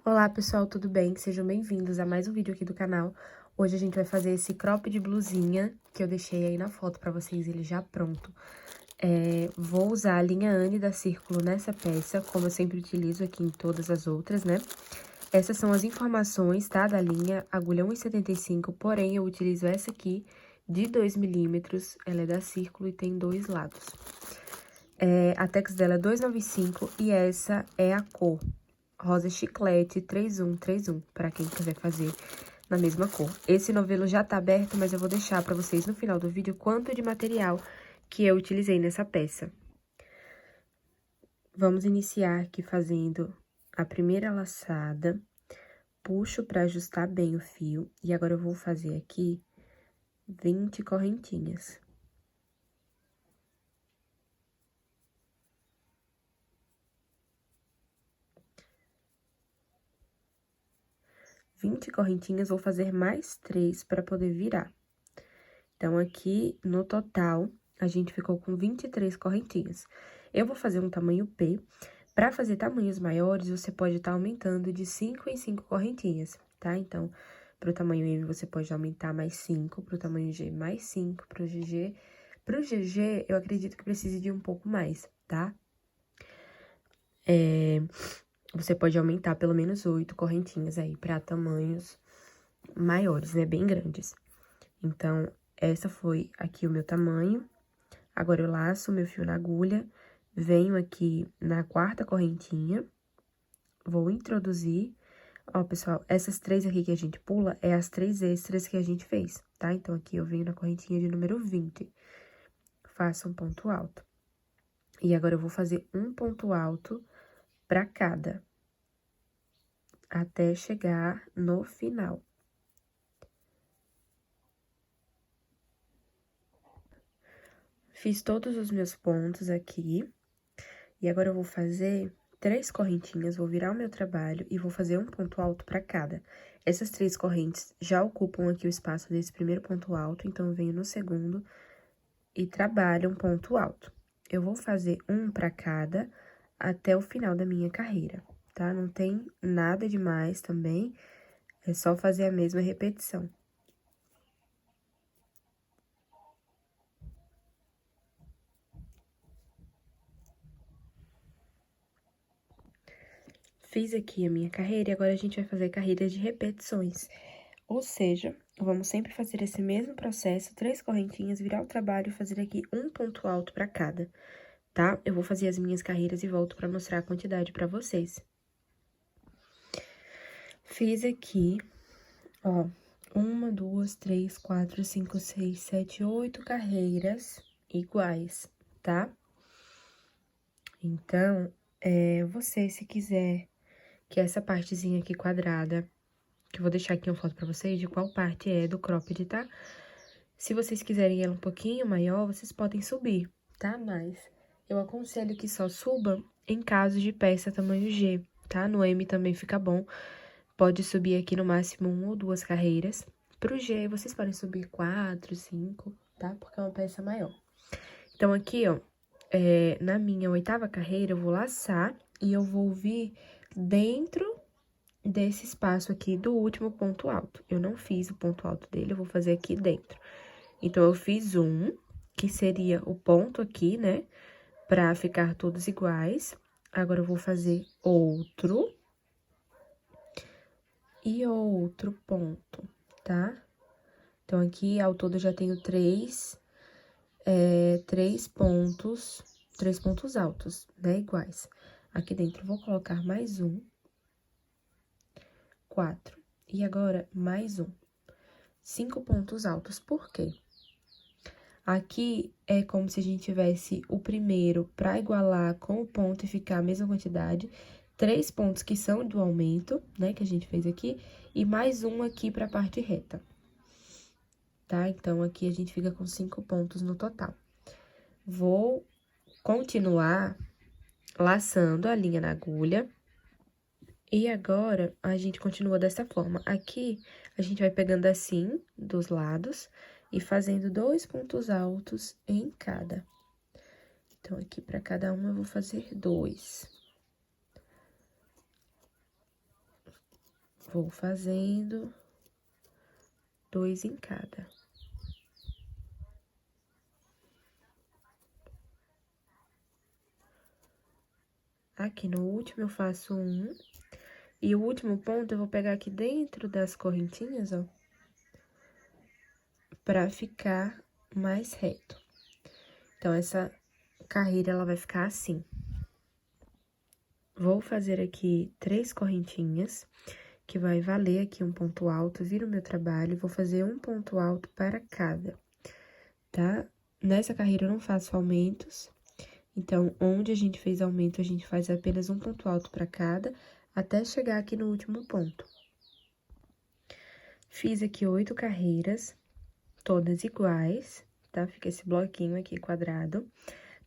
Olá pessoal, tudo bem? Sejam bem-vindos a mais um vídeo aqui do canal. Hoje a gente vai fazer esse crop de blusinha, que eu deixei aí na foto pra vocês, ele já pronto. Vou usar a linha Anne da Círculo nessa peça, como eu sempre utilizo aqui em todas as outras, né? Essas são as informações, tá? Da linha, agulha 1,75, porém eu utilizo essa aqui de 2 milímetros, ela é da Círculo e tem 2 lados. A tex dela é 295 e essa é a cor rosa chiclete 3131, para quem quiser fazer na mesma cor. Esse novelo já tá aberto, mas eu vou deixar pra vocês no final do vídeo quanto de material que eu utilizei nessa peça. Vamos iniciar aqui fazendo a primeira laçada, puxo pra ajustar bem o fio, e agora eu vou fazer aqui 20 correntinhas. 20 correntinhas, vou fazer mais 3 para poder virar. Então, aqui, no total, a gente ficou com 23 correntinhas. Eu vou fazer um tamanho P. Para fazer tamanhos maiores, você pode estar aumentando de 5 em 5 correntinhas, tá? Então, para o tamanho M, você pode aumentar mais 5, para o tamanho G, mais 5, para o GG. Para o GG, eu acredito que precise de um pouco mais, tá? Você pode aumentar pelo menos 8 correntinhas aí para tamanhos maiores, né? Bem grandes. Então, essa foi aqui o meu tamanho. Agora, eu laço o meu fio na agulha, venho aqui na quarta correntinha, vou introduzir. Ó, pessoal, essas 3 aqui que a gente pula, é as 3 extras que a gente fez, tá? Então, aqui eu venho na correntinha de número 20, faço um ponto alto. E agora, eu vou fazer um ponto alto pra cada, até chegar no final. Fiz todos os meus pontos aqui, e agora eu vou fazer 3 correntinhas, vou virar o meu trabalho e vou fazer um ponto alto pra cada. Essas 3 correntes já ocupam aqui o espaço desse primeiro ponto alto, então eu venho no segundo e trabalho um ponto alto. Eu vou fazer um pra cada até o final da minha carreira, tá? Não tem nada demais também, é só fazer a mesma repetição. Fiz aqui a minha carreira e agora a gente vai fazer carreiras de repetições. Ou seja, vamos sempre fazer esse mesmo processo, 3 correntinhas, virar o trabalho e fazer aqui um ponto alto pra cada, tá? Eu vou fazer as minhas carreiras e volto pra mostrar a quantidade pra vocês. Fiz aqui, ó, 1, 2, 3, 4, 5, 6, 7, 8 carreiras iguais, tá? Então, você, se quiser que essa partezinha aqui quadrada, que eu vou deixar aqui uma foto pra vocês de qual parte é do cropped, tá? Se vocês quiserem ela um pouquinho maior, vocês podem subir, tá? Mas eu aconselho que só suba em caso de peça tamanho G, tá? No M também fica bom. Pode subir aqui no máximo 1 ou 2 carreiras. Pro G, vocês podem subir 4, 5, tá? Porque é uma peça maior. Então, aqui, ó, na minha 8ª carreira, eu vou laçar e eu vou vir dentro desse espaço aqui do último ponto alto. Eu não fiz o ponto alto dele, eu vou fazer aqui dentro. Então, eu fiz um, que seria o ponto aqui, né? Pra ficar todos iguais. Agora, eu vou fazer outro. E outro ponto, tá? Então, aqui, ao todo, eu já tenho 3 pontos altos, né? Iguais. Aqui dentro, eu vou colocar mais um. 4. E agora, mais um. 5 pontos altos. Por quê? Aqui é como se a gente tivesse o primeiro para igualar com o ponto e ficar a mesma quantidade. 3 pontos que são do aumento, né, que a gente fez aqui, e mais um aqui para a parte reta. Tá? Então, aqui a gente fica com 5 pontos no total. Vou continuar laçando a linha na agulha. E agora, a gente continua dessa forma. Aqui, a gente vai pegando assim, dos lados, e fazendo 2 pontos altos em cada. Então, aqui pra cada um, eu vou fazer 2. Vou fazendo 2 em cada. Aqui no último eu faço 1. E o último ponto eu vou pegar aqui dentro das correntinhas, ó. Pra ficar mais reto. Então, essa carreira, ela vai ficar assim. Vou fazer aqui 3 correntinhas, que vai valer aqui um ponto alto. Viro o meu trabalho, vou fazer um ponto alto para cada, tá? Nessa carreira eu não faço aumentos, então, onde a gente fez aumento, a gente faz apenas um ponto alto para cada, até chegar aqui no último ponto. Fiz aqui 8 carreiras, todas iguais, tá? Fica esse bloquinho aqui quadrado.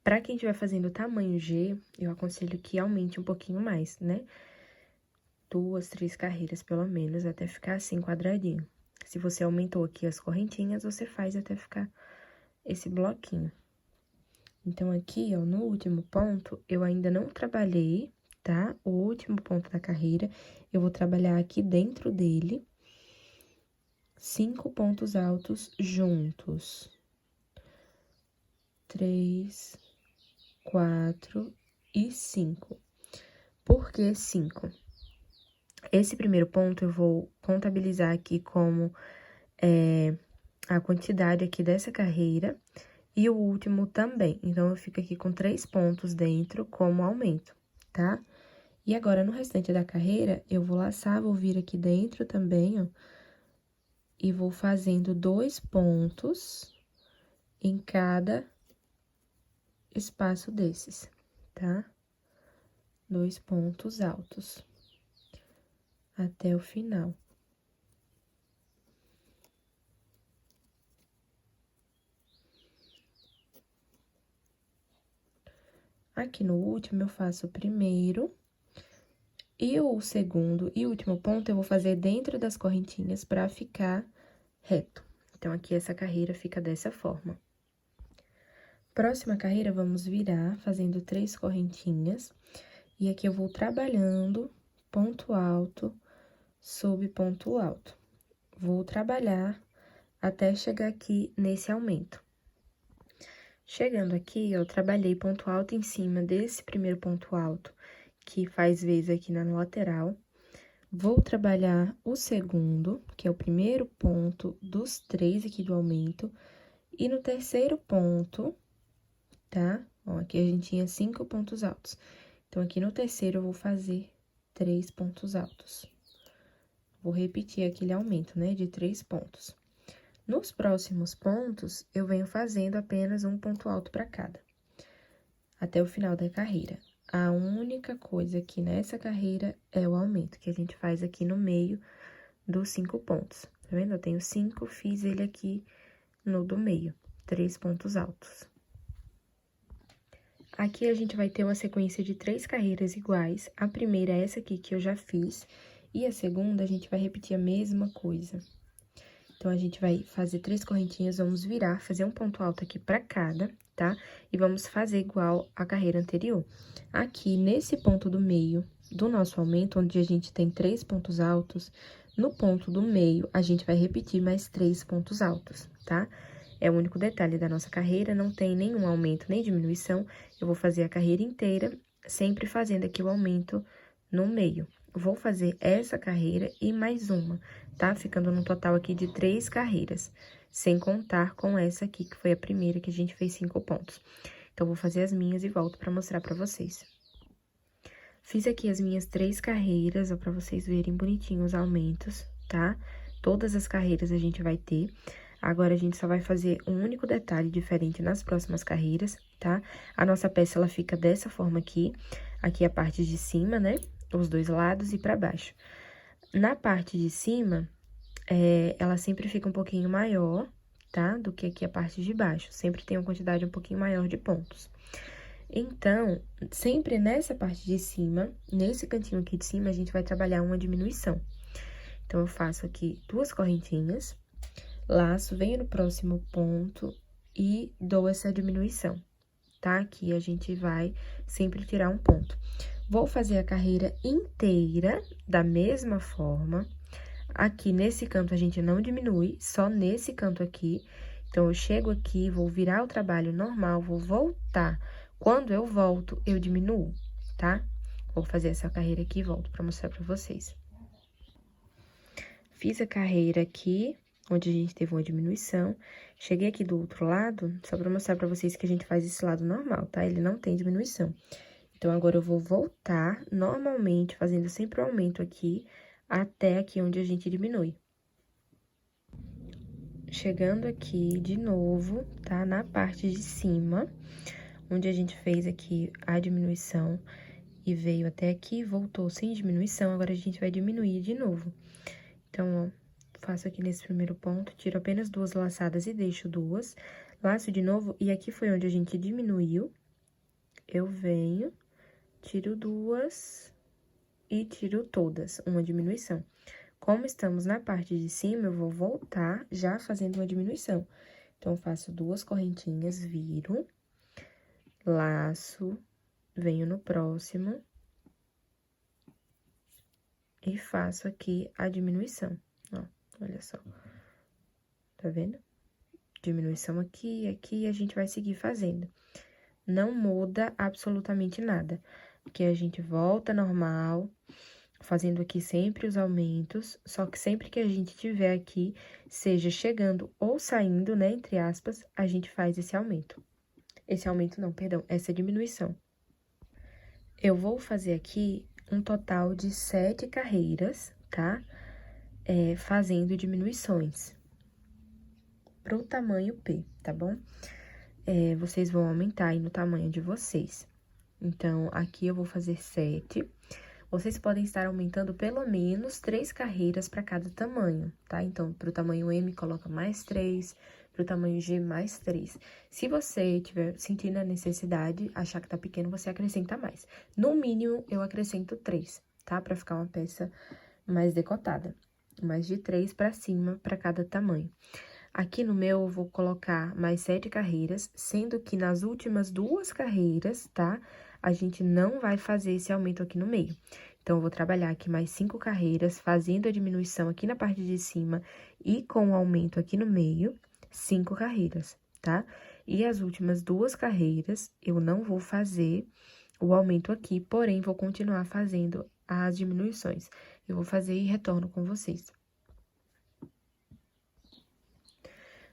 Pra quem estiver fazendo tamanho G, eu aconselho que aumente um pouquinho mais, né? 2, 3 carreiras, pelo menos, até ficar assim, quadradinho. Se você aumentou aqui as correntinhas, você faz até ficar esse bloquinho. Então, aqui, ó, no último ponto, eu ainda não trabalhei, tá? O último ponto da carreira, eu vou trabalhar aqui dentro dele 5 pontos altos juntos. 3, 4 e 5. Por que 5? Esse primeiro ponto eu vou contabilizar aqui como a quantidade aqui dessa carreira e o último também. Então, eu fico aqui com 3 pontos dentro como aumento, tá? E agora, no restante da carreira, eu vou laçar, vou vir aqui dentro também, ó, e vou fazendo 2 pontos em cada espaço desses, tá? 2 pontos altos até o final. Aqui no último, eu faço o primeiro, e o segundo e último ponto eu vou fazer dentro das correntinhas pra ficar reto. Então, aqui essa carreira fica dessa forma. Próxima carreira, vamos virar, fazendo 3 correntinhas, e aqui eu vou trabalhando ponto alto sobre ponto alto. Vou trabalhar até chegar aqui nesse aumento. Chegando aqui, eu trabalhei ponto alto em cima desse primeiro ponto alto, que faz vez aqui na lateral. Vou trabalhar o segundo, que é o primeiro ponto dos 3 aqui do aumento. E no terceiro ponto, tá? Ó, aqui a gente tinha 5 pontos altos. Então, aqui no terceiro, eu vou fazer 3 pontos altos. Vou repetir aquele aumento, né, de 3 pontos. Nos próximos pontos, eu venho fazendo apenas um ponto alto para cada, até o final da carreira. A única coisa aqui nessa carreira é o aumento, que a gente faz aqui no meio dos 5 pontos. Tá vendo? Eu tenho 5, fiz ele aqui no do meio, 3 pontos altos. Aqui, a gente vai ter uma sequência de 3 carreiras iguais. A primeira é essa aqui que eu já fiz, e a segunda, a gente vai repetir a mesma coisa. Então, a gente vai fazer 3 correntinhas, vamos virar, fazer um ponto alto aqui pra cada, tá? E vamos fazer igual a carreira anterior. Aqui, nesse ponto do meio do nosso aumento, onde a gente tem 3 pontos altos, no ponto do meio, a gente vai repetir mais 3 pontos altos, tá? É o único detalhe da nossa carreira, não tem nenhum aumento nem diminuição. Eu vou fazer a carreira inteira, sempre fazendo aqui o aumento no meio. Vou fazer essa carreira e mais uma, tá? Ficando no total aqui de 3 carreiras, sem contar com essa aqui, que foi a primeira que a gente fez 5 pontos. Então, vou fazer as minhas e volto pra mostrar pra vocês. Fiz aqui as minhas 3 carreiras, ó, pra vocês verem bonitinho os aumentos, tá? Todas as carreiras a gente vai ter. Agora, a gente só vai fazer um único detalhe diferente nas próximas carreiras, tá? A nossa peça, ela fica dessa forma aqui. Aqui a parte de cima, né? Os 2 lados e pra baixo. Na parte de cima, ela sempre fica um pouquinho maior, tá? Do que aqui a parte de baixo. Sempre tem uma quantidade um pouquinho maior de pontos. Então, sempre nessa parte de cima, nesse cantinho aqui de cima, a gente vai trabalhar uma diminuição. Então, eu faço aqui 2 correntinhas, laço, venho no próximo ponto e dou essa diminuição, tá? Aqui a gente vai sempre tirar um ponto. Vou fazer a carreira inteira da mesma forma. Aqui nesse canto a gente não diminui, só nesse canto aqui. Então, eu chego aqui, vou virar o trabalho normal, vou voltar. Quando eu volto, eu diminuo, tá? Vou fazer essa carreira aqui e volto pra mostrar pra vocês. Fiz a carreira aqui, onde a gente teve uma diminuição. Cheguei aqui do outro lado, só pra mostrar pra vocês que a gente faz esse lado normal, tá? Ele não tem diminuição. Então, agora eu vou voltar normalmente, fazendo sempre o aumento aqui, até aqui onde a gente diminui. Chegando aqui de novo, tá? Na parte de cima, onde a gente fez aqui a diminuição e veio até aqui, voltou sem diminuição, agora a gente vai diminuir de novo. Então, ó, faço aqui nesse primeiro ponto, tiro apenas 2 laçadas e deixo 2, laço de novo, e aqui foi onde a gente diminuiu, eu venho, tiro 2 e tiro todas, uma diminuição. Como estamos na parte de cima, eu vou voltar já fazendo uma diminuição. Então, eu faço 2 correntinhas, viro, laço, venho no próximo e faço aqui a diminuição, ó, olha só. Tá vendo? Diminuição aqui, aqui, e a gente vai seguir fazendo. Não muda absolutamente nada, porque a gente volta normal, fazendo aqui sempre os aumentos, só que sempre que a gente tiver aqui, seja chegando ou saindo, né, entre aspas, a gente faz esse aumento. Esse aumento não, perdão, essa diminuição. Eu vou fazer aqui um total de 7 carreiras, tá? Fazendo diminuições pro tamanho P, tá bom? Vocês vão aumentar aí no tamanho de vocês. Então, aqui eu vou fazer 7. Vocês podem estar aumentando pelo menos 3 carreiras para cada tamanho, tá? Então, pro tamanho M, coloca mais 3, pro tamanho G, mais 3. Se você tiver sentindo a necessidade, achar que tá pequeno, você acrescenta mais. No mínimo, eu acrescento 3, tá? Pra ficar uma peça mais decotada. Mais de 3 para cima para cada tamanho. Aqui no meu, eu vou colocar mais 7 carreiras, sendo que nas últimas 2 carreiras, tá? A gente não vai fazer esse aumento aqui no meio. Então, eu vou trabalhar aqui mais 5 carreiras, fazendo a diminuição aqui na parte de cima e com o aumento aqui no meio, 5 carreiras, tá? E as últimas 2 carreiras, eu não vou fazer o aumento aqui, porém, vou continuar fazendo as diminuições. Eu vou fazer e retorno com vocês.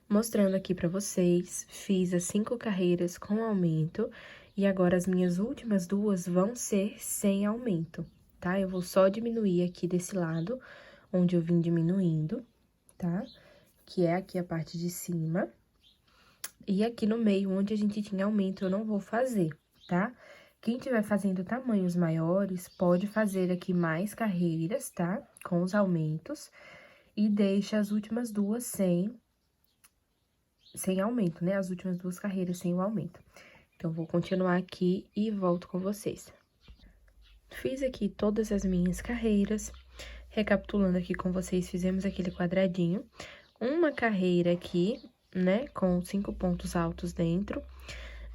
Mostrando aqui pra vocês, fiz as 5 carreiras com aumento, e agora as minhas últimas 2 vão ser sem aumento, tá? Eu vou só diminuir aqui desse lado, onde eu vim diminuindo, tá? Que é aqui a parte de cima. E aqui no meio, onde a gente tinha aumento, eu não vou fazer, tá? Quem estiver fazendo tamanhos maiores, pode fazer aqui mais carreiras, tá? Com os aumentos, e deixa as últimas 2 sem aumento, né? As últimas 2 carreiras sem o aumento. Então, vou continuar aqui e volto com vocês. Fiz aqui todas as minhas carreiras. Recapitulando aqui com vocês, fizemos aquele quadradinho. Uma carreira aqui, né? Com 5 pontos altos dentro.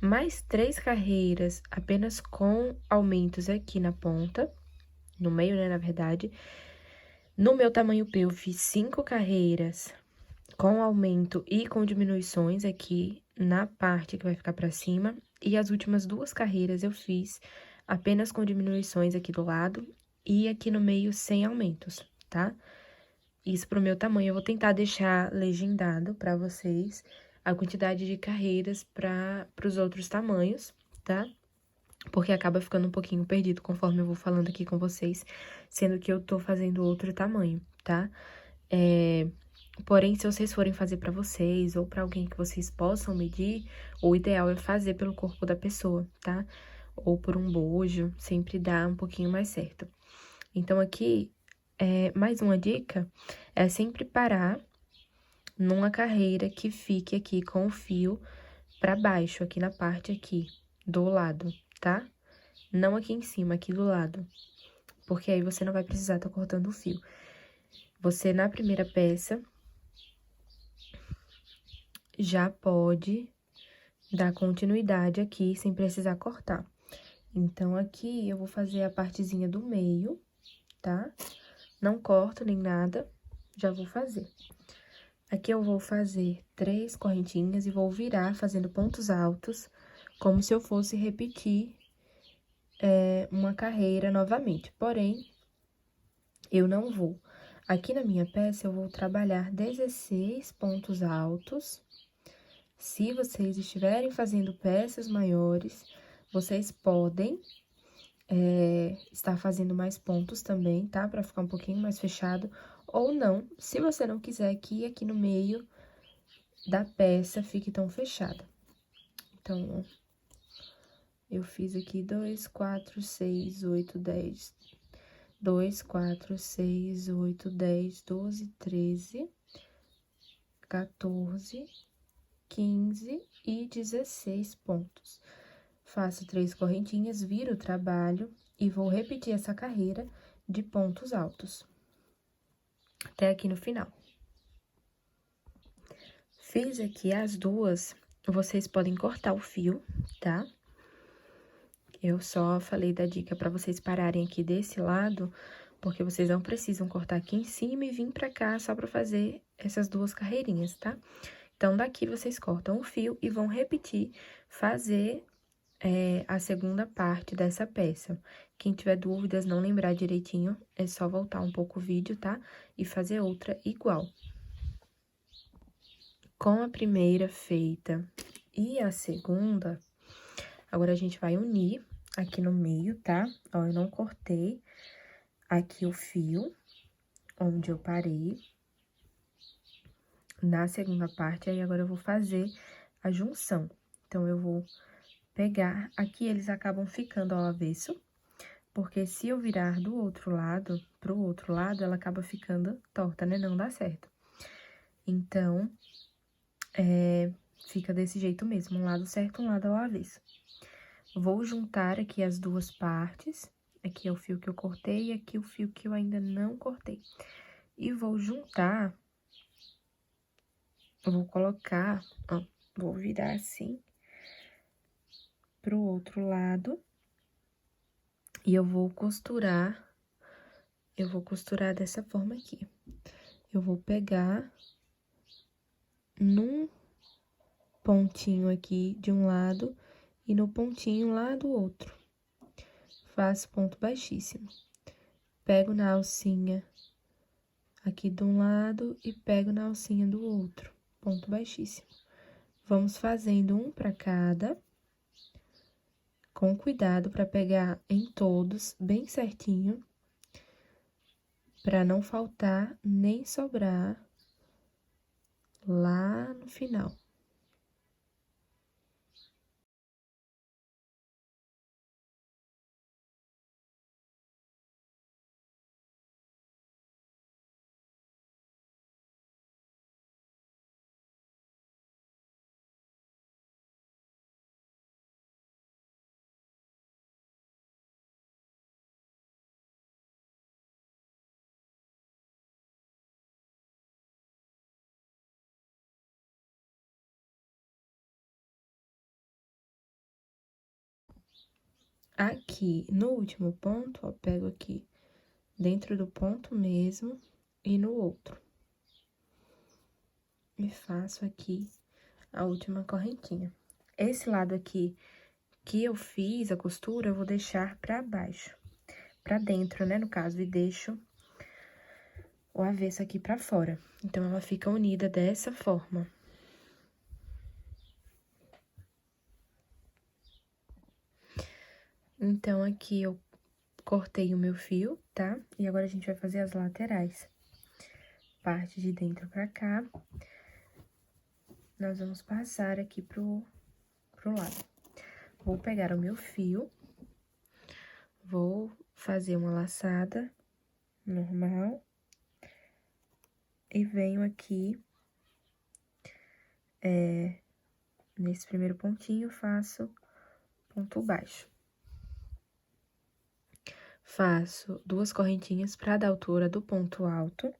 Mais 3 carreiras apenas com aumentos aqui na ponta. No meio, né? Na verdade. No meu tamanho P, eu fiz 5 carreiras com aumento e com diminuições aqui na parte que vai ficar pra cima. E as últimas 2 carreiras eu fiz apenas com diminuições aqui do lado e aqui no meio sem aumentos, tá? Isso pro meu tamanho. Eu vou tentar deixar legendado pra vocês a quantidade de carreiras pros outros tamanhos, tá? Porque acaba ficando um pouquinho perdido conforme eu vou falando aqui com vocês, sendo que eu tô fazendo outro tamanho, tá? Porém, se vocês forem fazer pra vocês ou pra alguém que vocês possam medir, o ideal é fazer pelo corpo da pessoa, tá? Ou por um bojo, sempre dá um pouquinho mais certo. Então, aqui, mais uma dica, é sempre parar numa carreira que fique aqui com o fio pra baixo, aqui na parte aqui, do lado, tá? Não aqui em cima, aqui do lado, porque aí você não vai precisar tá cortando o fio. Você, na primeira peça, já pode dar continuidade aqui, sem precisar cortar. Então, aqui eu vou fazer a partezinha do meio, tá? Não corto nem nada, já vou fazer. Aqui eu vou fazer 3 correntinhas e vou virar fazendo pontos altos, como se eu fosse repetir uma carreira novamente. Porém, eu não vou. Aqui na minha peça, eu vou trabalhar 16 pontos altos. Se vocês estiverem fazendo peças maiores, vocês podem estar fazendo mais pontos também, tá? Pra ficar um pouquinho mais fechado. Ou não, se você não quiser que aqui no meio da peça fique tão fechada. Então, ó, eu fiz aqui 2, 4, 6, 8, 10. 2, 4, 6, 8, 10, 12, 13, 14, 15 e 16 pontos. Faço 3 correntinhas, viro o trabalho e vou repetir essa carreira de pontos altos. Até aqui no final. Fiz aqui as duas, vocês podem cortar o fio, tá? Eu só falei da dica pra vocês pararem aqui desse lado, porque vocês não precisam cortar aqui em cima e vir pra cá só pra fazer essas duas carreirinhas, tá? Então, daqui vocês cortam o fio e vão repetir, fazer a segunda parte dessa peça. Quem tiver dúvidas, não lembrar direitinho, é só voltar um pouco o vídeo, tá? E fazer outra igual. Com a primeira feita e a segunda, agora a gente vai unir aqui no meio, tá? Ó, eu não cortei aqui o fio, onde eu parei, na segunda parte, aí agora eu vou fazer a junção. Então, eu vou pegar, aqui eles acabam ficando ao avesso, porque se eu virar do outro lado, pro outro lado, ela acaba ficando torta, né? Não dá certo. Então, fica desse jeito mesmo, um lado certo, um lado ao avesso. Vou juntar aqui as duas partes, aqui é o fio que eu cortei e aqui o fio que eu ainda não cortei. E vou juntar, eu vou colocar, ó, vou virar assim, pro outro lado, e eu vou costurar dessa forma aqui. Eu vou pegar num pontinho aqui de um lado e no pontinho lá do outro. Faço ponto baixíssimo. Pego na alcinha aqui de um lado e pego na alcinha do outro, ponto baixíssimo. Vamos fazendo um pra cada, com cuidado pra pegar em todos bem certinho, pra não faltar nem sobrar lá no final. Aqui, no último ponto, ó, pego aqui dentro do ponto mesmo e no outro. E faço aqui a última correntinha. Esse lado aqui que eu fiz a costura, eu vou deixar pra baixo, pra dentro, né, no caso, e deixo o avesso aqui pra fora. Então, ela fica unida dessa forma. Então, aqui eu cortei o meu fio, tá? E agora a gente vai fazer as laterais. Parte de dentro pra cá. Nós vamos passar aqui pro lado. Vou pegar o meu fio, vou fazer uma laçada normal. E venho aqui, nesse primeiro pontinho, faço ponto baixo. Faço 2 correntinhas pra dar altura do ponto alto.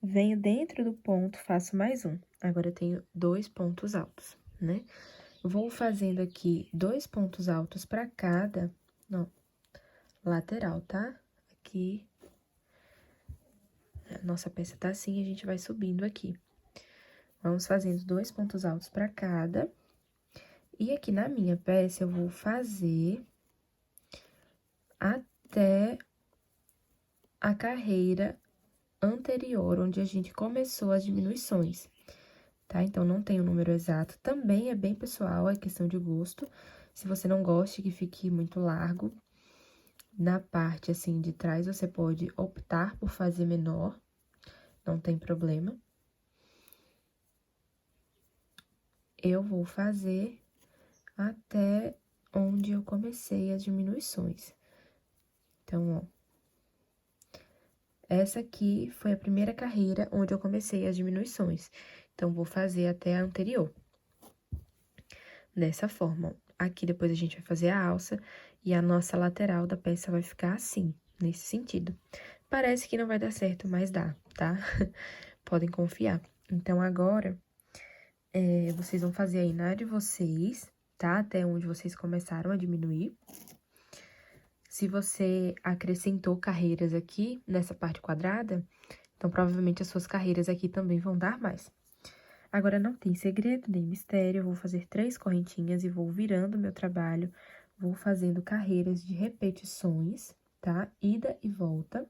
Venho dentro do ponto, faço mais um. Agora, eu tenho 2 pontos altos, né? Vou fazendo aqui 2 pontos altos pra cada, Ó, lateral, tá? Aqui, a nossa peça tá assim, a gente vai subindo aqui. Vamos fazendo 2 pontos altos pra cada. E aqui na minha peça, eu vou fazer até a carreira anterior, onde a gente começou as diminuições, tá? Então, não tem o número exato. Também é bem pessoal, é questão de gosto. Se você não gosta que fique muito largo, na parte, assim, de trás, você pode optar por fazer menor, não tem problema. Eu vou fazer até onde eu comecei as diminuições. Então, ó, essa aqui foi a primeira carreira onde eu comecei as diminuições. Então, vou fazer até a anterior. Dessa forma, ó. Aqui depois a gente vai fazer a alça e a nossa lateral da peça vai ficar assim, nesse sentido. Parece que não vai dar certo, mas dá, tá? Podem confiar. Então, agora, vocês vão fazer aí na de vocês, tá? Até onde vocês começaram a diminuir. Se você acrescentou carreiras aqui, nessa parte quadrada, então, provavelmente, as suas carreiras aqui também vão dar mais. Agora, não tem segredo nem mistério, eu vou fazer 3 correntinhas e vou virando o meu trabalho, vou fazendo carreiras de repetições, tá? Ida e volta.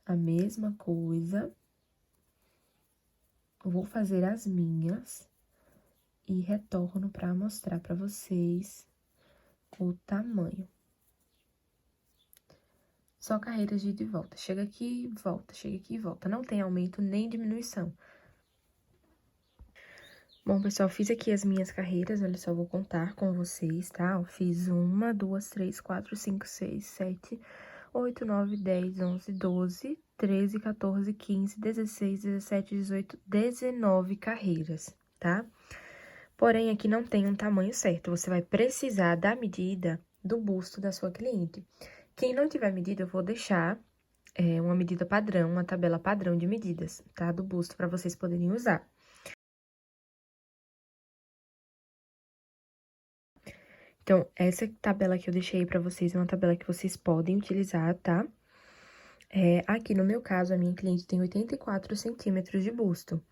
A mesma coisa. Vou fazer as minhas e retorno pra mostrar pra vocês o tamanho. Só carreiras de ida e volta. Chega aqui, volta, chega aqui e volta. Não tem aumento nem diminuição. Bom, pessoal, fiz aqui as minhas carreiras, olha só, vou contar com vocês, tá? Eu fiz 1, 2, 3, 4, 5, 6, 7, 8, 9, 10, 11, 12, 13, 14, 15, 16, 17, 18, 19 carreiras, tá? Porém, aqui não tem um tamanho certo, você vai precisar da medida do busto da sua cliente. Quem não tiver medida, eu vou deixar uma medida padrão, uma tabela padrão de medidas, tá? Do busto, para vocês poderem usar. Então, essa tabela que eu deixei pra vocês é uma tabela que vocês podem utilizar, tá? Aqui no meu caso, a minha cliente tem 84 centímetros de busto.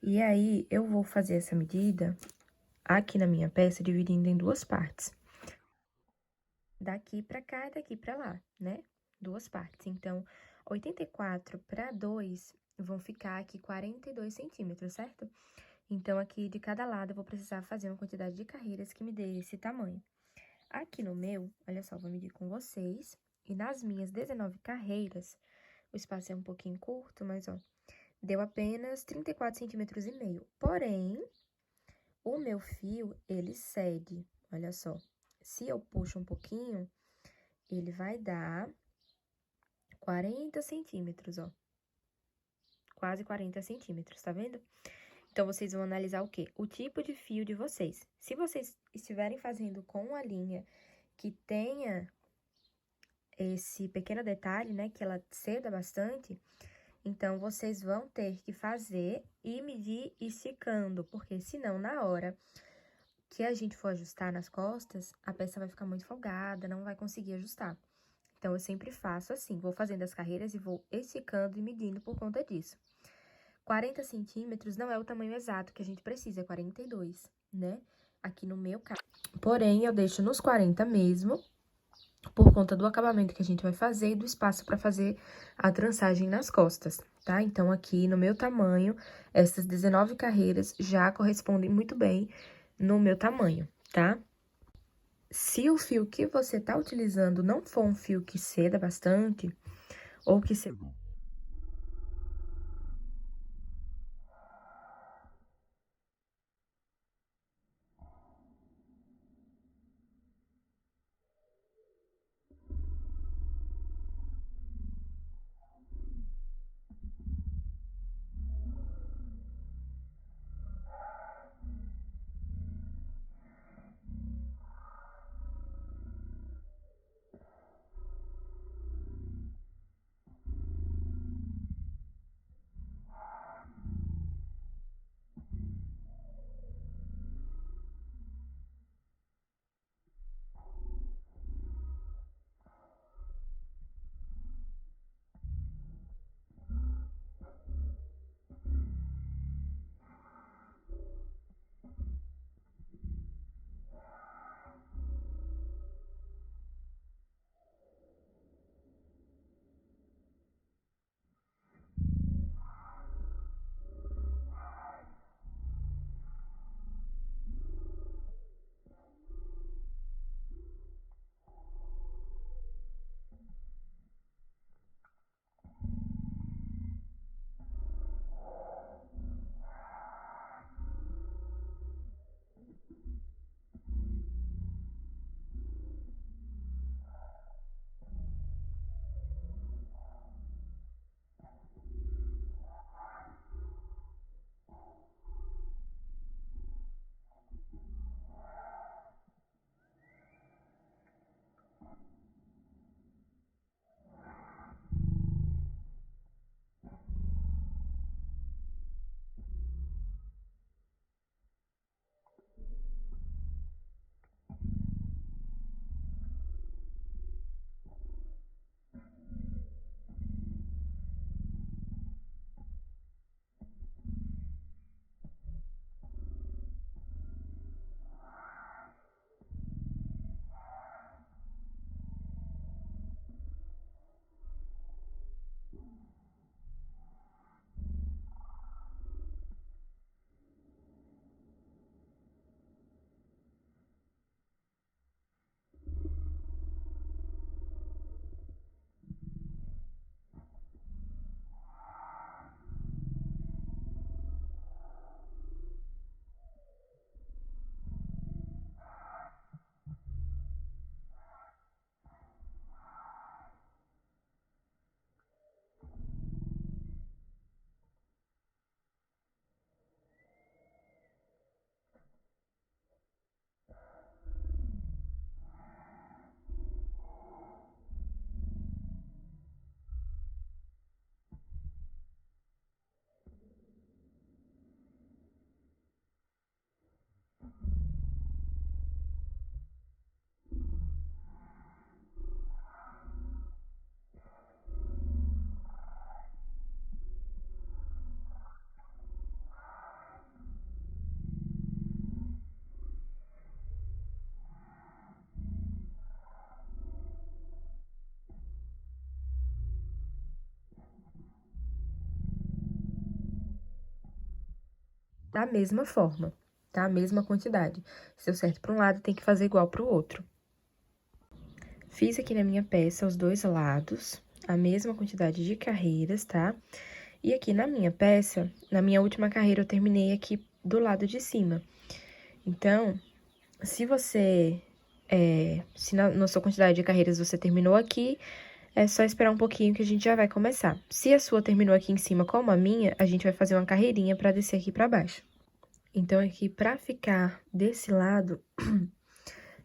E aí, eu vou fazer essa medida aqui na minha peça, dividindo em 2 partes. Daqui pra cá e daqui pra lá, né? 2 partes. Então, 84 para 2 vão ficar aqui 42 centímetros, certo? Então, aqui de cada lado, eu vou precisar fazer uma quantidade de carreiras que me dê esse tamanho. Aqui no meu, olha só, vou medir com vocês. E nas minhas 19 carreiras, o espaço é um pouquinho curto, mas, ó, deu apenas 34 centímetros e meio. Porém, o meu fio, ele cede, olha só. Se eu puxo um pouquinho, ele vai dar 40 centímetros, ó. Quase 40 centímetros, tá vendo? Então, vocês vão analisar o quê? O tipo de fio de vocês. Se vocês estiverem fazendo com uma linha que tenha esse pequeno detalhe, né, que ela ceda bastante, então, vocês vão ter que fazer e medir esticando, porque senão, na hora que a gente for ajustar nas costas, a peça vai ficar muito folgada, não vai conseguir ajustar. Então, eu sempre faço assim, vou fazendo as carreiras e vou esticando e medindo por conta disso. 40 centímetros não é o tamanho exato que a gente precisa, é 42, né? Aqui no meu caso. Porém, eu deixo nos 40 mesmo, por conta do acabamento que a gente vai fazer e do espaço para fazer a trançagem nas costas, tá? Então, aqui no meu tamanho, essas 19 carreiras já correspondem muito bem no meu tamanho, tá? Se o fio que você tá utilizando não for um fio que ceda bastante, ou que ceda... da mesma forma, tá? A mesma quantidade. Se deu certo para um lado, tem que fazer igual para o outro. Fiz aqui na minha peça os dois lados, a mesma quantidade de carreiras, tá? E aqui na minha peça, na minha última carreira, eu terminei aqui do lado de cima. Então, se você, se na sua quantidade de carreiras você terminou aqui, é só esperar um pouquinho que a gente já vai começar. Se a sua terminou aqui em cima como a minha, a gente vai fazer uma carreirinha pra descer aqui pra baixo. Então, aqui, pra ficar desse lado,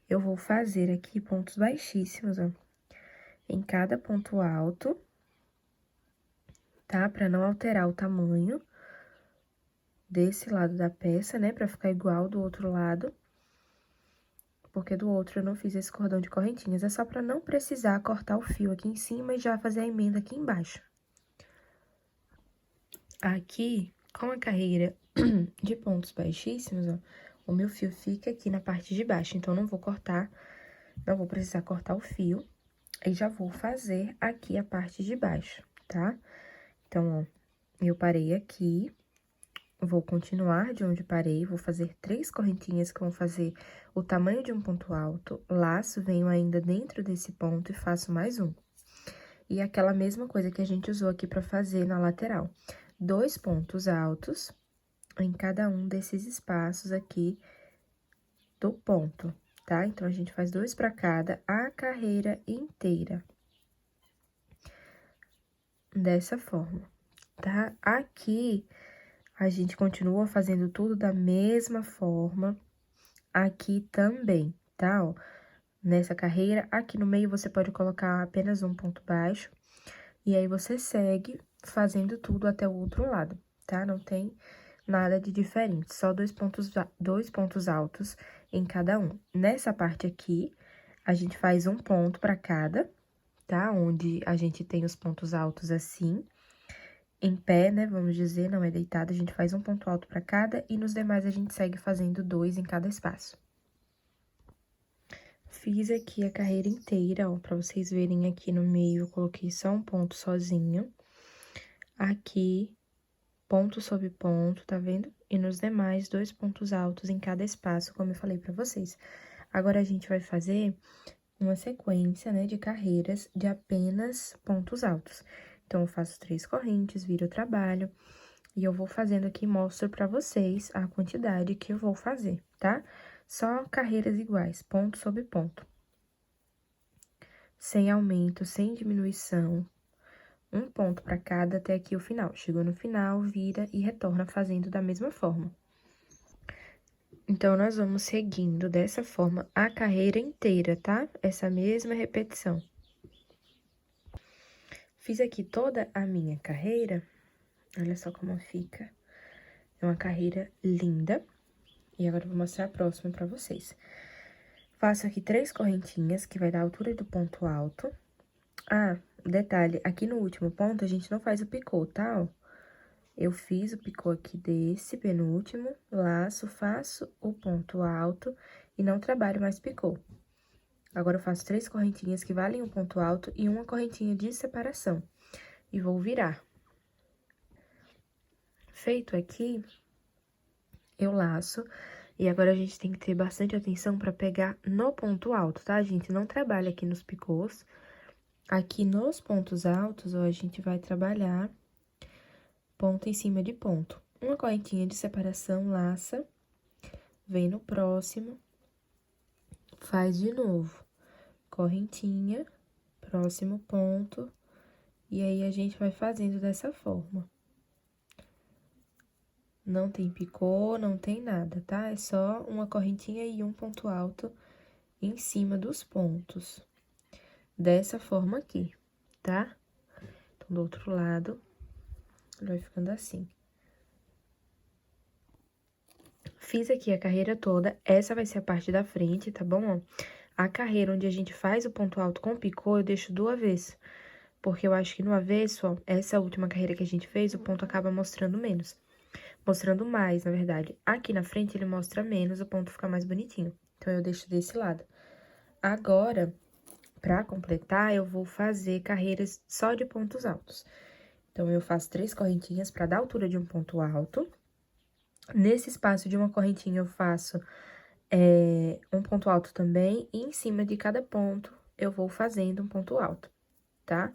eu vou fazer aqui pontos baixíssimos, ó, em cada ponto alto, tá? Pra não alterar o tamanho desse lado da peça, né? Pra ficar igual do outro lado. Porque do outro eu não fiz esse cordão de correntinhas. É só pra não precisar cortar o fio aqui em cima e já fazer a emenda aqui embaixo. Aqui, com a carreira de pontos baixíssimos, ó, o meu fio fica aqui na parte de baixo. Então, não vou cortar, não vou precisar cortar o fio. E já vou fazer aqui a parte de baixo, tá? Então, ó, eu parei aqui, vou continuar de onde parei, vou fazer 3 correntinhas que vão fazer o tamanho de um ponto alto, laço, venho ainda dentro desse ponto e faço mais um. E aquela mesma coisa que a gente usou aqui pra fazer na lateral. 2 pontos altos em cada um desses espaços aqui do ponto, tá? Então, a gente faz 2 pra cada, a carreira inteira. Dessa forma, tá? Aqui, a gente continua fazendo tudo da mesma forma, aqui também, tá? Ó, nessa carreira, aqui no meio você pode colocar apenas um ponto baixo, e aí você segue fazendo tudo até o outro lado, tá? Não tem nada de diferente, só dois pontos altos em cada um. Nessa parte aqui, a gente faz um ponto pra cada, tá? Onde a gente tem os pontos altos assim. Em pé, né, vamos dizer, não é deitado, a gente faz um ponto alto pra cada e nos demais a gente segue fazendo 2 em cada espaço. Fiz aqui a carreira inteira, ó, pra vocês verem aqui no meio, eu coloquei só um ponto sozinho. Aqui, ponto sobre ponto, tá vendo? E nos demais, 2 pontos altos em cada espaço, como eu falei pra vocês. Agora, a gente vai fazer uma sequência, né, de carreiras de apenas pontos altos. Então, eu faço 3 correntes, viro o trabalho, e eu vou fazendo aqui, mostro pra vocês a quantidade que eu vou fazer, tá? Só carreiras iguais, ponto sobre ponto. Sem aumento, sem diminuição, um ponto pra cada até aqui o final. Chegou no final, vira e retorna fazendo da mesma forma. Então, nós vamos seguindo dessa forma a carreira inteira, tá? Essa mesma repetição. Fiz aqui toda a minha carreira, olha só como fica. É uma carreira linda. E agora, eu vou mostrar a próxima pra vocês. Faço aqui 3 correntinhas, que vai dar a altura do ponto alto. Ah, detalhe, aqui no último ponto, a gente não faz o picô, tá? Ó, eu fiz o picô aqui desse penúltimo, laço, faço o ponto alto e não trabalho mais picô. Agora, eu faço 3 correntinhas que valem um ponto alto e uma correntinha de separação. E vou virar. Feito aqui, eu laço. E agora, a gente tem que ter bastante atenção pra pegar no ponto alto, tá, gente? Não trabalha aqui nos picôs. Aqui nos pontos altos, ó, a gente vai trabalhar ponto em cima de ponto. Uma correntinha de separação, laça, vem no próximo, faz de novo. Correntinha, próximo ponto, e aí a gente vai fazendo dessa forma. Não tem picô, não tem nada, tá? É só uma correntinha e um ponto alto em cima dos pontos. Dessa forma aqui, tá? Então, do outro lado, vai ficando assim. Fiz aqui a carreira toda, essa vai ser a parte da frente, tá bom? Ó, a carreira onde a gente faz o ponto alto com picô, eu deixo do avesso. Porque eu acho que no avesso, ó, essa última carreira que a gente fez, o ponto acaba mostrando menos. Mostrando mais, na verdade. Aqui na frente, ele mostra menos, o ponto fica mais bonitinho. Então, eu deixo desse lado. Agora, pra completar, eu vou fazer carreiras só de pontos altos. Então, eu faço 3 correntinhas pra dar a altura de um ponto alto. Nesse espaço de uma correntinha, eu faço um ponto alto também, e em cima de cada ponto, eu vou fazendo um ponto alto, tá?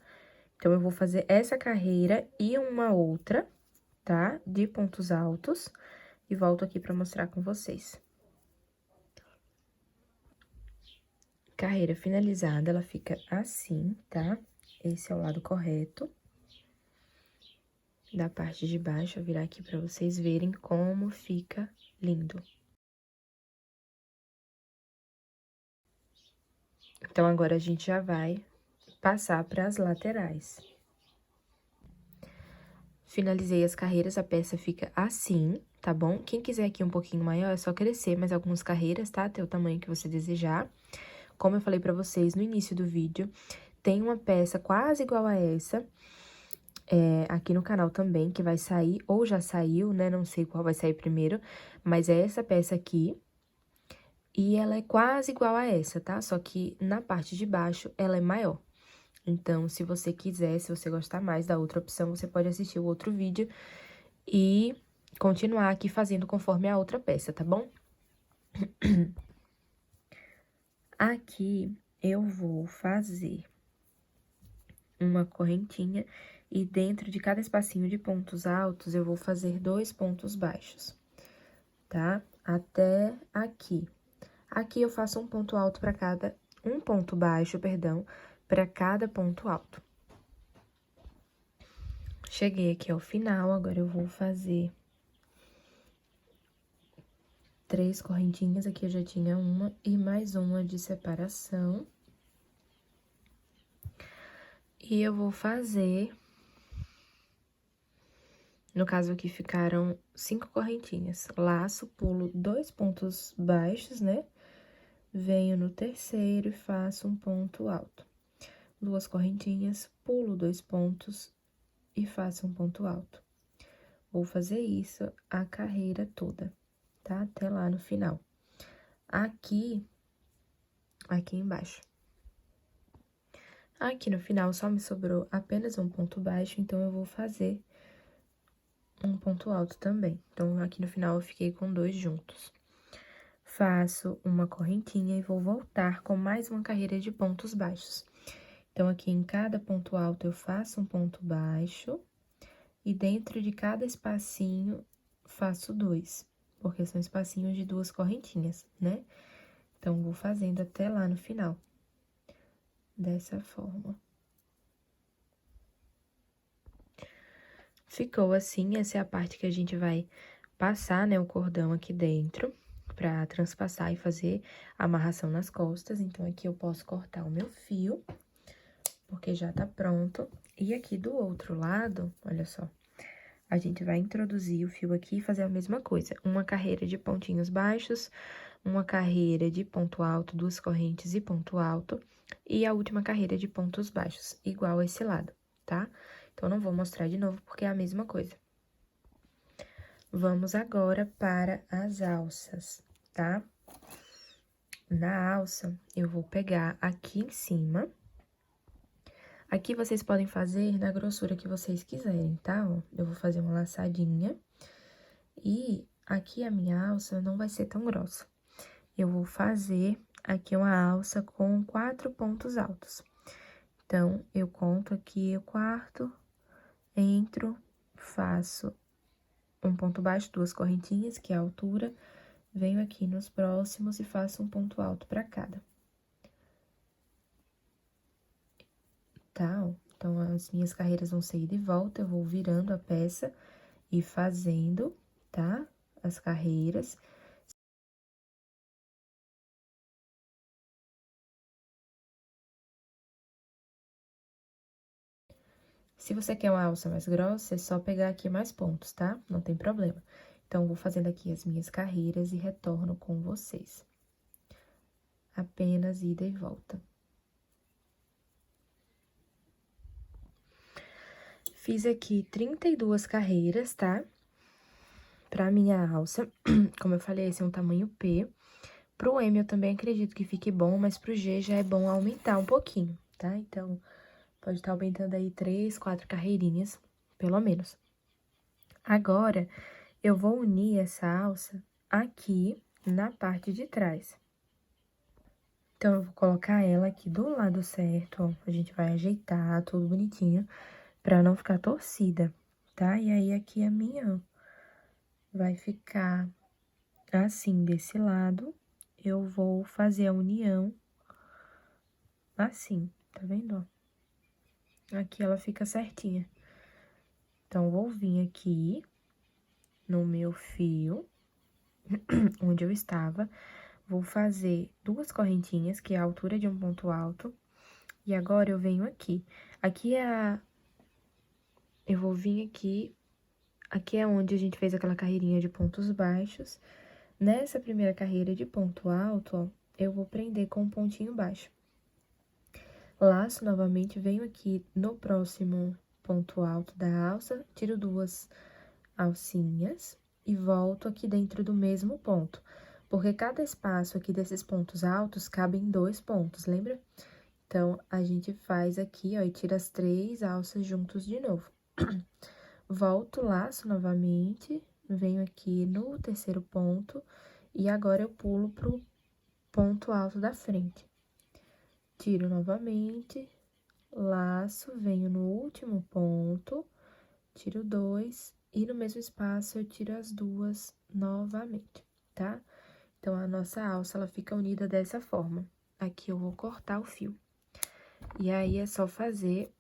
Então, eu vou fazer essa carreira e uma outra, tá? De pontos altos, e volto aqui pra mostrar com vocês. Carreira finalizada, ela fica assim, tá? Esse é o lado correto. Da parte de baixo, eu virar aqui pra vocês verem como fica lindo. Então, agora a gente já vai passar para as laterais. Finalizei as carreiras, a peça fica assim, tá bom? Quem quiser aqui um pouquinho maior, é só crescer mais algumas carreiras, tá? Até o tamanho que você desejar. Como eu falei pra vocês no início do vídeo, tem uma peça quase igual a essa, aqui no canal também, que vai sair, ou já saiu, né? Não sei qual vai sair primeiro, mas é essa peça aqui. E ela é quase igual a essa, tá? Só que na parte de baixo, ela é maior. Então, se você quiser, se você gostar mais da outra opção, você pode assistir o outro vídeo e continuar aqui fazendo conforme a outra peça, tá bom? Aqui, eu vou fazer uma correntinha e dentro de cada espacinho de pontos altos, eu vou fazer 2 pontos baixos, tá? Até aqui. Aqui, eu faço um ponto alto para cada... um ponto baixo, perdão, para cada ponto alto. Cheguei aqui ao final, agora eu vou fazer 3 correntinhas, aqui eu já tinha uma, e mais uma de separação. E eu vou fazer... No caso aqui, ficaram 5 correntinhas. Laço, pulo 2 pontos baixos, né? Venho no terceiro e faço um ponto alto. 2 correntinhas, pulo 2 pontos e faço um ponto alto. Vou fazer isso a carreira toda, tá? Até lá no final. Aqui embaixo. Aqui no final só me sobrou apenas um ponto baixo, então eu vou fazer um ponto alto também. Então, aqui no final eu fiquei com 2 juntos. Faço uma correntinha e vou voltar com mais uma carreira de pontos baixos. Então, aqui em cada ponto alto eu faço um ponto baixo e dentro de cada espacinho faço 2, porque são espacinhos de 2 correntinhas, né? Então, vou fazendo até lá no final, dessa forma. Ficou assim, essa é a parte que a gente vai passar, né, o cordão aqui dentro, pra transpassar e fazer a amarração nas costas. Então, aqui eu posso cortar o meu fio, porque já tá pronto. E aqui do outro lado, olha só, a gente vai introduzir o fio aqui e fazer a mesma coisa. Uma carreira de pontinhos baixos, uma carreira de ponto alto, 2 correntes e ponto alto, e a última carreira de pontos baixos, igual a esse lado, tá? Então, não vou mostrar de novo, porque é a mesma coisa. Vamos agora para as alças, tá? Na alça, eu vou pegar aqui em cima. Aqui vocês podem fazer na grossura que vocês quiserem, tá? Ó, eu vou fazer uma laçadinha. E aqui a minha alça não vai ser tão grossa. Eu vou fazer aqui uma alça com 4 pontos altos. Então, eu conto aqui o quarto, entro, faço um ponto baixo, 2 correntinhas, que é a altura, venho aqui nos próximos e faço um ponto alto para cada. Tá? Ó, então, as minhas carreiras vão ser ida e volta, eu vou virando a peça e fazendo, tá? As carreiras. Se você quer uma alça mais grossa, é só pegar aqui mais pontos, tá? Não tem problema. Então, vou fazendo aqui as minhas carreiras e retorno com vocês. Apenas ida e volta. Fiz aqui 32 carreiras, tá? Pra minha alça, como eu falei, esse é um tamanho P. Pro M eu também acredito que fique bom, mas pro G já é bom aumentar um pouquinho, tá? Então, pode estar aumentando aí 3, 4 carreirinhas, pelo menos. Agora, eu vou unir essa alça aqui na parte de trás. Então, eu vou colocar ela aqui do lado certo, ó. A gente vai ajeitar tudo bonitinho, pra não ficar torcida, tá? E aí, aqui a minha, ó, vai ficar assim, desse lado. Eu vou fazer a união assim, tá vendo, ó? Aqui ela fica certinha. Então, vou vir aqui no meu fio, onde eu estava, vou fazer 2 correntinhas, que é a altura de um ponto alto, e agora eu venho aqui. Aqui é eu vou vir aqui é onde a gente fez aquela carreirinha de pontos baixos. Nessa primeira carreira de ponto alto, ó, eu vou prender com um pontinho baixo. Laço novamente, venho aqui no próximo ponto alto da alça, tiro 2 alcinhas e volto aqui dentro do mesmo ponto. Porque cada espaço aqui desses pontos altos cabem 2 pontos, lembra? Então, a gente faz aqui, ó, e tira as 3 alças juntos de novo. Volto o laço novamente, venho aqui no terceiro ponto, e agora eu pulo pro ponto alto da frente. Tiro novamente, laço, venho no último ponto, tiro 2, e no mesmo espaço eu tiro as 2 novamente, tá? Então, a nossa alça, ela fica unida dessa forma. Aqui eu vou cortar o fio. E aí, é só fazer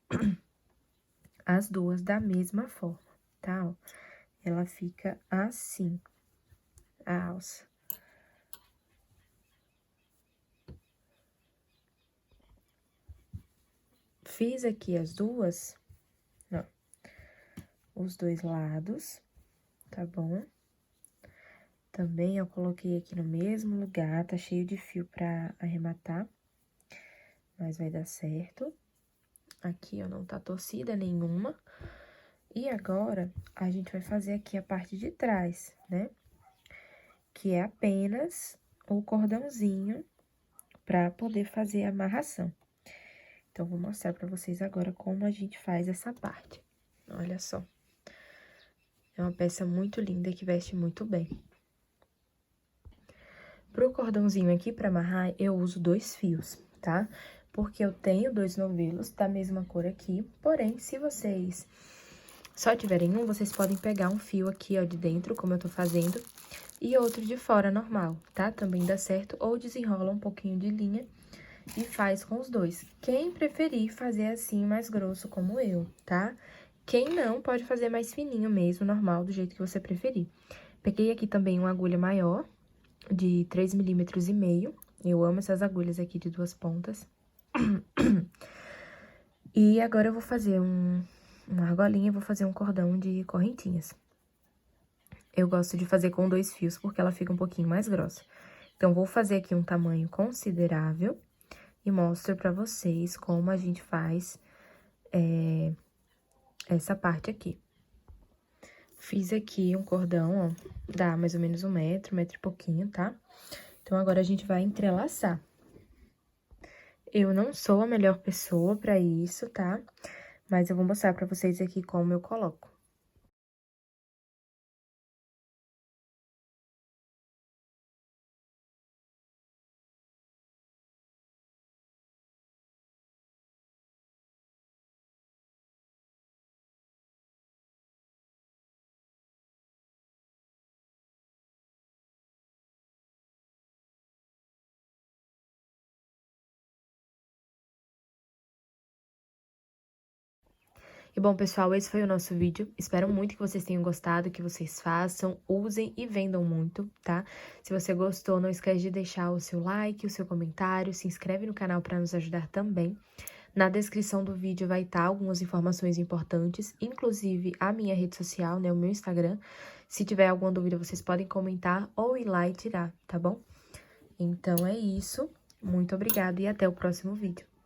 as 2 da mesma forma, tá? Ó, ela fica assim, a alça. Fiz aqui as 2, ó, os 2 lados, tá bom? Também eu coloquei aqui no mesmo lugar, tá cheio de fio pra arrematar, mas vai dar certo. Aqui, ó, não tá torcida nenhuma. E agora, a gente vai fazer aqui a parte de trás, né? Que é apenas o cordãozinho pra poder fazer a amarração. Então, vou mostrar pra vocês agora como a gente faz essa parte. Olha só. É uma peça muito linda que veste muito bem. Pro cordãozinho aqui, pra amarrar, eu uso 2 fios, tá? Porque eu tenho 2 novelos da mesma cor aqui, porém, se vocês só tiverem um, vocês podem pegar um fio aqui, ó, de dentro, como eu tô fazendo, e outro de fora, normal, tá? Também dá certo, ou desenrola um pouquinho de linha e faz com os 2. Quem preferir fazer assim, mais grosso, como eu, tá? Quem não, pode fazer mais fininho mesmo, normal, do jeito que você preferir. Peguei aqui também uma agulha maior, de 3,5 milímetros. Eu amo essas agulhas aqui de 2 pontas. E agora eu vou fazer uma argolinha, vou fazer um cordão de correntinhas. Eu gosto de fazer com 2 fios, porque ela fica um pouquinho mais grossa. Então, vou fazer aqui um tamanho considerável e mostro pra vocês como a gente faz essa parte aqui. Fiz aqui um cordão, ó, dá mais ou menos 1 metro, 1 metro e pouquinho, tá? Então, agora a gente vai entrelaçar. Eu não sou a melhor pessoa pra isso, tá? Mas eu vou mostrar pra vocês aqui como eu coloco. E bom, pessoal, esse foi o nosso vídeo. Espero muito que vocês tenham gostado, que vocês façam, usem e vendam muito, tá? Se você gostou, não esquece de deixar o seu like, o seu comentário, se inscreve no canal para nos ajudar também. Na descrição do vídeo vai estar algumas informações importantes, inclusive a minha rede social, né, o meu Instagram. Se tiver alguma dúvida, vocês podem comentar ou ir lá e tirar, tá bom? Então, é isso. Muito obrigada e até o próximo vídeo.